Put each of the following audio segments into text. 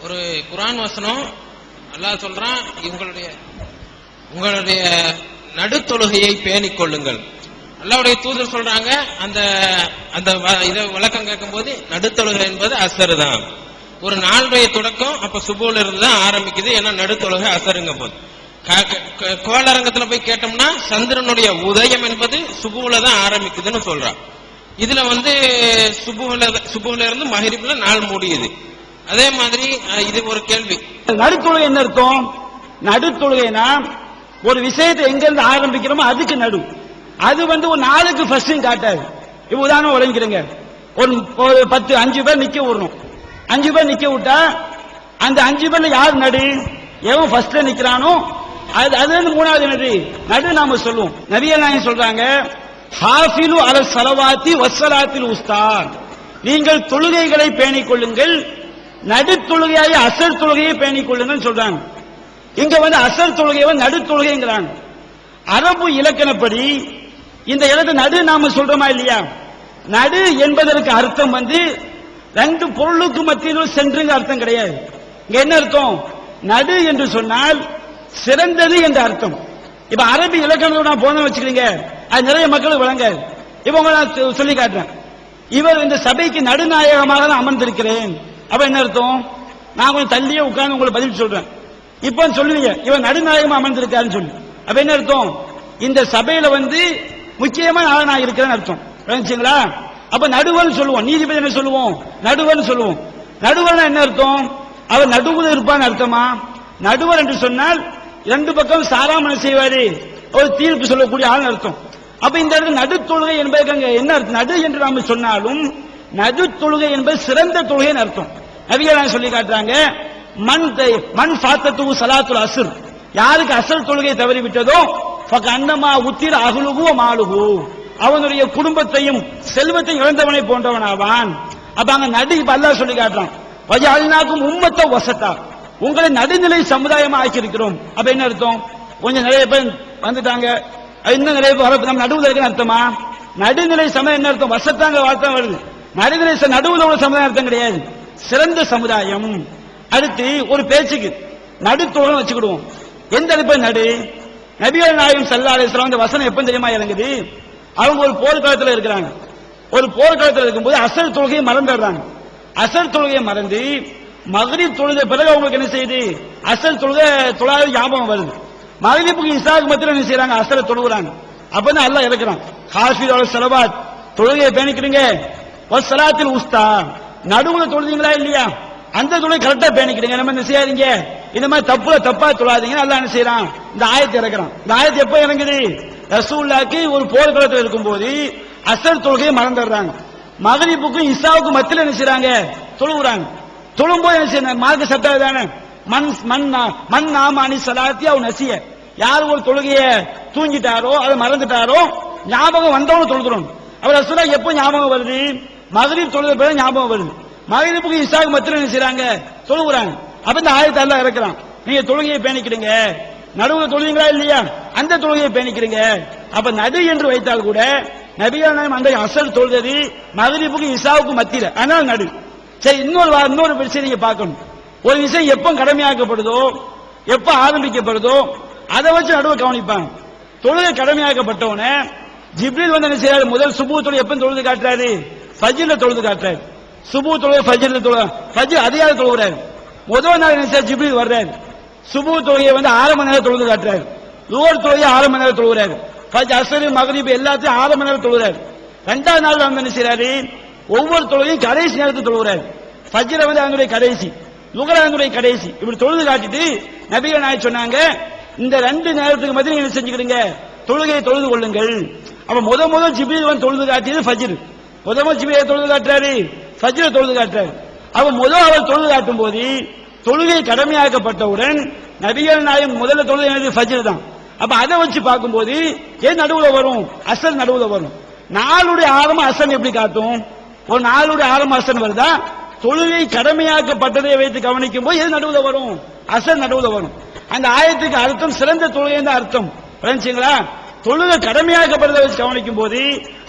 ஒரு குர்ஆன் வசனம் அல்லாஹ் சொல்றான், உங்களுடைய நடுத்தொழுகையை பேணிக் கொள்ளுங்கள். அல்லாஹ்வுடைய தூதர் சொல்றாங்க, அந்த இத விளக்கம் கேட்கும் போது நடுத்தொழுகை என்பது அசர் தான். ஒரு நாளுடைய தொடக்கம் அப்ப சுபூல இருந்து தான் ஆரம்பிக்குது. ஏன்னா நடுத்தொழுகை அசருங்க போது கோளரங்கத்துல போய் கேட்டோம்னா சந்திரனுடைய உதயம் என்பது சுபூல தான் ஆரம்பிக்குதுன்னு சொல்றான். இதுல சுபூல இருந்து மஹ்ரிப்ல நாள் முடியுது. அதே மாதிரி இது ஒரு கேள்வி, நடுத்தொழுகை என்ன அர்த்தம்? நடுத்தொழுகைனா ஒரு விஷயத்தை எங்க இருந்து ஆரம்பிக்கிறோமோ அதுக்கு நடு. அது ஒரு நாளுக்கு ஃபர்ஸ்ட் காட்டாது. இப்ப உதாரணம் வழங்கிக்கிறேங்க, ஒரு 5 பேர் நிக்க விடணும். 5 பேர் நிக்க விட்டா அந்த 5 பேர்ல யார் நடு? எவன் ஃபர்ஸ்ட்ல நிக்கிறானோ அது மூணாவது நடு நாம சொல்லுவோம். நபிகள் நாயகம் சொல்றாங்க, ஹாஃபிலு அல ஸலவாத்தி வஸ்ஸலாத்தில் உஸ்தான், நீங்கள் தொழுகைகளை பேணிக் கொள்ளுங்கள், நடு தொழுகையாய் அசர் தொழுகையை பேணிக் கொள்ளுங்கள் சொல்றாங்க. இங்க அசர் தொழுகையை நடு தொழுகைங்கிறாங்க. அரபு இலக்கணப்படி இந்த இடத்து நடு நாம சொல்றோமா இல்லையா? நடு என்பதற்கு அர்த்தம் ரெண்டு பொருளுக்கு மத்தியில் சென்றுங்க அர்த்தம் கிடையாது. இங்க என்ன அர்த்தம்? நடு என்று சொன்னால் சிறந்தது என்ற அர்த்தம். இப்ப அரபி இலக்கணத்தோட நான் போன வச்சுக்கிறீங்க, அது நிறைய மக்களுக்கு வழங்காது. இப்ப நான் சொல்லி காட்டுறேன், இவர் இந்த சபைக்கு நடுநாயகமாக தான் அமர்ந்திருக்கிறேன். அப்ப என்ன அர்த்தம்? நான் கொஞ்சம் தள்ளியே உட்கார்ந்து உங்களுக்கு பதில் சொல்றேன். இப்ப சொல்லுவீங்க இவன் நடுநாயகமா அமர்ந்திருக்காருன்னு சொல்லி. அப்ப என்ன அர்த்தம்? இந்த சபையில முக்கியமான ஆள நான் இருக்கிறேன்னு அர்த்தம். புரிஞ்சுங்களா? அப்ப நடுவர்னு சொல்லுவோம், நீதிபதி என்ன சொல்லுவோம்? நடுவர்னு சொல்லுவோம். நடுவர்னா என்ன அர்த்தம்? அவர் நடுவுல இருப்பான்னு அர்த்தமா? நடுவர் என்று சொன்னால் இரண்டு பக்கம் சாராமணம் செய்வாரு, ஒரு தீர்ப்பு சொல்லக்கூடிய ஆள் அர்த்தம். அப்ப இந்த இடத்துல நடு தொழுகை என்பதற்கு என்ன அர்த்தம்? நடு என்று நாம சொன்னாலும் நடு தொழுகை என்பது சிறந்த தொழுகைன்னு அர்த்தம். நபிகள் சொல்லி காட்டுறாங்க, மண் ஃபாத்தத்து ஸலாத்துல் அஸ்ர், யாருக்கு அசர் தொழுகை தவறி விட்டதோ ஃபகன்னமா உத்திர அஹ்லுஹு வ மாலுஹு, அவனுடைய குடும்பத்தையும் செல்வத்தையும் இழந்தவனை போன்றவனாவான். அப்ப அங்க நடு இப்ப அல்லாஹ் சொல்லி காட்டுறான், வஜஅல்னாக்கும் உம்மத்த வஸதா, உங்களை நடுநிலை சமுதாயமா ஆக்கி இருக்கிறோம். அப்ப என்ன அர்த்தம்? கொஞ்சம் நிறைய பேர் வந்துட்டாங்க, இன்னும் நிறைய பேர் நம்ம நடுவுல இருக்குன்னு அர்த்தமா? நடுநிலை சமுதாயம் என்ன அர்த்தம்? வசத்தாங்க வார்த்தை வருது. நடுநிலை நடுவுல உள்ள சமுதாயம் அர்த்தம் கிடையாது, சிறந்த சமுதாயம். அடுத்து ஒரு பேச்சுக்கு நடுத்தோழம் வச்சுக்கிடுவோம். எந்த அடிப்படை நடு? நபிகள் நாயகம் ஸல்லல்லாஹு அலைஹி வஸல்லம் இந்த வசனம் எப்ப தெரியுமா இறங்குது? அவங்க ஒரு போர்க்களத்தில் இருக்கிறாங்க. ஒரு போர்க்களத்தில் இருக்கும்போது அசர் தொழுகையை மறந்துடுறாங்க. அசர் தொழுகையை மறந்து மக்ரிப் தொழுத பிறகு அவங்களுக்கு என்ன செய்யுது? அசர் தொழுகை தொழாத ஞாபகம் வருது. மக்ரிபுக்கு இஷாக்கு மத்தியில் என்ன செய்யறாங்க? அசரை தொழுகிறாங்க. அப்பதான் அல்லாஹ் இறக்குறான், ஹாஃபிது அலஸ் ஸலவாத், தொழுகையை பேணிக்கிறீங்க, வஸ்ஸலாத்தில் உஸ்தா, நடுவுல தொழுதீங்களா இல்லையா அந்த தொழுகை கரெக்டா பேணிக்கிறீங்க, நம்ம என்ன செய்யாதீங்க, இந்த மாதிரி தப்பா தொழாதீங்க. அல்லாஹ் என்ன செய்யறான்? இந்த ஆயத்தை இறக்குறான். இந்த ஆயத்து எப்ப இறங்குது? ரசூலுல்லாஹ்க்கு ஒரு போர்க்களத்தில் இருக்கும்போது அசர் தொழுகையை மறந்துடுறாங்க. மக்ரிபுக்கும் இஷாவுக்கும் மத்தியில் என்ன செய்யறாங்க? தொழுகிறாங்க. தொழும்போது என்ன செய்யறாங்க? மார்க்க சட்டம் தானே, மண் நாமானி ஸலாத்தி அவ் நசிய, யார் ஒரு தொழுகையை தூங்கிட்டாரோ அதை மறந்துட்டாரோ ஞாபகம் வந்தவங்க தொழுகிறோம். அவர் ரசூலுல்லாஹ் எப்போ ஞாபகம் வருது? மக்ரிப் தொழுத பிறகு ஞாபகம் வருது. மக்ரிபுக்கு இஷாவுக்கு மத்தியில் என்ன செய்யறாங்க? தொழுகிறாங்க. அப்ப இந்த ஆயத்தை அல்லாஹ் இறக்குறான், நீங்க தொழுகையை பேணிக்கிறீங்க, நடுவுல தொழுவீங்களா இல்லையா அந்த தொழுகையை பேணிக்கிறீங்க. அப்ப நடு என்று வைத்தால் கூட நபிகள் நாயகம் அந்த அசர் தொழுது மக்ரிபுக்கு இஷாவுக்கு மத்தியில, ஆனால் நடு. சரி, இன்னொரு விஷயம் நீங்க பார்க்கணும். ஒரு விஷயம் எப்ப கடமையாக்கப்படுதோ, எப்ப ஆரம்பிக்கப்படுதோ அதை வச்சு நடுவை கவனிப்பாங்க. தொழுகை கடமையாக்கப்பட்டவன ஜிப்ரீல் என்ன செய்யறாரு? முதல் சுபூ தொழுகை எப்ப தொழுது காட்டுறாரு? ஃபஜ்ர்ல தொழுது காட்டுறாரு. சுபூ தொழுகை ஃபஜ்ர்ல தொழுக, ஃபஜ்ர் அதிகாலை தொழுகிறாரு. முதல் நாள் என்ன செய்ய? ஜிப்ரீல் வர்றாரு. சுபூ தொழுகையை 6 மணி நேரம் தொழுது காட்டுறாரு. லுஹர் தொழுகையை 6 மணி நேரம் தொழுகிறாரு. ஃபஜ்ர் அஸ்ர் மக்ரிப் எல்லாத்தையும் 6 மணி நேரம் தொழுகிறாரு. இரண்டாவது நாள் என்ன செய்யறாரு? ஒவ்வொரு தொழுகையும் கடைசி நேரத்துக்கு தொழுகிறாரு. ஃபஜ்ர அதனுடைய கடைசி, லுஹர் அதனுடைய கடைசி, இப்படி தொழுது காட்டிட்டு நபிகள் நாயகம் சொன்னாங்க, இந்த 2 நேரத்துக்கு மத்தியில் என்ன செஞ்சுக்கிறீங்க? தொழுகையை தொழுது கொள்ளுங்கள். அப்ப முதல் ஜிப்ரீல் தொழுது காட்டியது ஃபஜ்ர். முதல் ஜிப்ரீல் தொழுது காட்டுறாரு, ஃபஜ்ர தொழுது காட்டுறாரு. அப்ப அவர் தொழுது காட்டும் போது தொழுகை கடமையாக்கப்பட்டவுடன் நபிகள் நாயகம் முதல்ல தொழுது ஃபஜ்ர் தான். அப்ப அதை வச்சு பார்க்கும்போது ஏன் நடுவுல வரும்? அசர் நடுவுல வரும். நாளுடைய ஆரம்பம் அசன் எப்படி காட்டும்? ஒரு நாளுடைய ஆரம்பம் அசன் வருதா? தொழுகை கடமையாக்கப்பட்டதை வைத்து கவனிக்கும் போது எது நடுவுல வரும்? அசர் நடுவுல வரும். அந்த ஆயத்துக்கு அர்த்தம் சிறந்த தொழுகை தான் அர்த்தம். புரிஞ்சுங்களா? தொழுகை கடமையாக்கப்படுறதை வச்சு கவனிக்கும் போது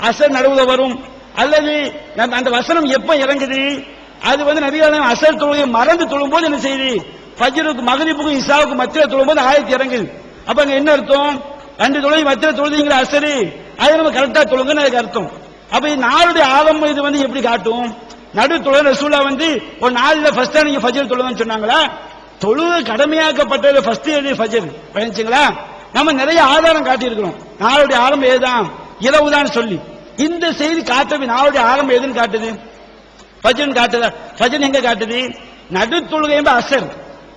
அசர் நடுவுல வரும். அல்லது அந்த வசனம் எப்ப இறங்குது? அது வந்து நபிகள் நாயகம் அசர் தொழுகை மறந்து தொழும்போது என்ன செய்யுது, ஃபஜ்ருக்கு மக்ரிபுக்கும் இஷாவுக்கும் மத்தியில தொழும்போது ஆயத்து இறங்குது. அப்ப அங்க என்ன அர்த்தம், ரெண்டு தொழுகை மத்தியில தொழுதுங்கிற அசரு, அது நம்ம கரெக்டா தொழுங்கன்னு அதுக்கு அர்த்தம். அப்ப இது நாளுடைய ஆரம்பம் இது வந்து எப்படி காட்டும், நடு தொழுகை ரசூலா வந்து ஒரு நாள்ல ஃபர்ஸ்டா நீங்க ஃபஜ்ர் தொழுங்கன்னு சொன்னாங்களா, தொழுகை கடமையாக்கப்பட்டது ஃபர்ஸ்ட் எது ஃபஜ்ர் பயணிச்சுங்களா. நம்ம நிறைய ஆதாரம் காட்டி இருக்கிறோம், நாளுடைய ஆரம்பம் ஏதான் இரவுதான் சொல்லி. இந்த செய்தி காட்டுது நாளுடைய ஆரம்பம் எதுன்னு காட்டுது, ஃபஜ்ர் காட்டுதா, ஃபஜ்ர் எங்க காட்டுது, நடு தொழுகை அசர்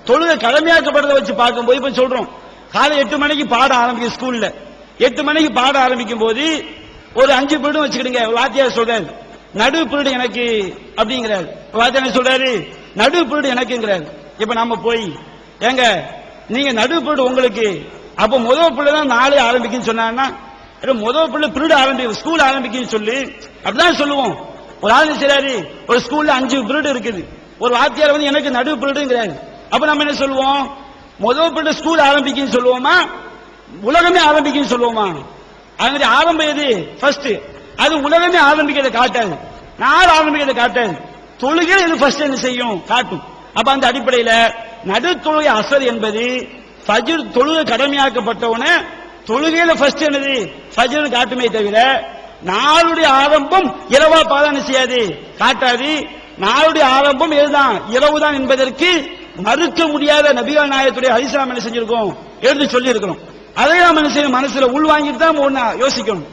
தொழுகை கடமையாக்கப்படுறத வச்சு பார்க்கும்போது இப்ப சொல்றோம், காலை 8 மணிக்கு பாடம் ஆரம்பிக்கும் ஸ்கூல்ல, 8 மணிக்கு பாடம் ஆரம்பிக்கும் போது ஒரு 5 பீரியடும் வச்சுக்கிடுங்க, ஒரு வாத்தியார் சொல்றாரு நடு பீரியட் எனக்கு அப்படிங்கிறாரு, வாத்தியார் சொல்றாரு நடு பீரியட் எனக்குங்கிறாரு. இப்ப நம்ம போய் ஏங்க நீங்க நடு பீரியட் உங்களுக்கு, அப்ப முதல் பிள்ளை தான் நாளை ஆரம்பிக்குன்னு சொன்னாங்கன்னா, முதல் பிள்ளை பீரியட் ஆரம்பிக்கும் ஸ்கூல் ஆரம்பிக்குன்னு சொல்லி அப்படிதான் சொல்லுவோம். ஒரு ஆள் செய்றாரு, ஒரு ஸ்கூல்ல 5 பீரியட் இருக்குது, ஒரு வாத்தியார் வந்து எனக்கு நடு பீரியட்ங்கிறாரு. அப்ப நம்ம என்ன சொல்லுவோம், முதல் பீரியட் ஸ்கூல் ஆரம்பிக்குன்னு சொல்லுவோமா, உலகமே ஆரம்பிக்குன்னு சொல்லுவோமா? அதனுடைய ஆரம்பம் எது ஃபர்ஸ்ட், அது உலகமே ஆரம்பிக்கிறத காட்டாது, நாள் ஆரம்பிக்கிறத காட்டாது, தொழுகை இது ஃபர்ஸ்ட் என்ன செய்யும் காட்டும். அப்ப அந்த அடிப்படையில நடு தொழுகை அசர் என்பது ஃபஜ்ர் தொழுகை கடமையாக்கப்பட்டவன தொழுகையில ஃபர்ஸ்ட் என்னது ஃபஜ்ர் காட்டுமே தவிர நாளுடைய ஆரம்பம் இரவா பாதான செய்யாது காட்டாது. நாளுடைய ஆரம்பம் இதுதான் இரவுதான் என்பதற்கு மறுக்க முடியாத நபிகள் நாயகத்துடைய ஹதீஸ் நாம் என்ன செஞ்சிருக்கோம், எடுத்து சொல்லி இருக்கிறோம். அதை நாம் என்ன செய்யணும், மனசுல உள்வாங்கிட்டு தான் ஒண்ணு யோசிக்கணும்.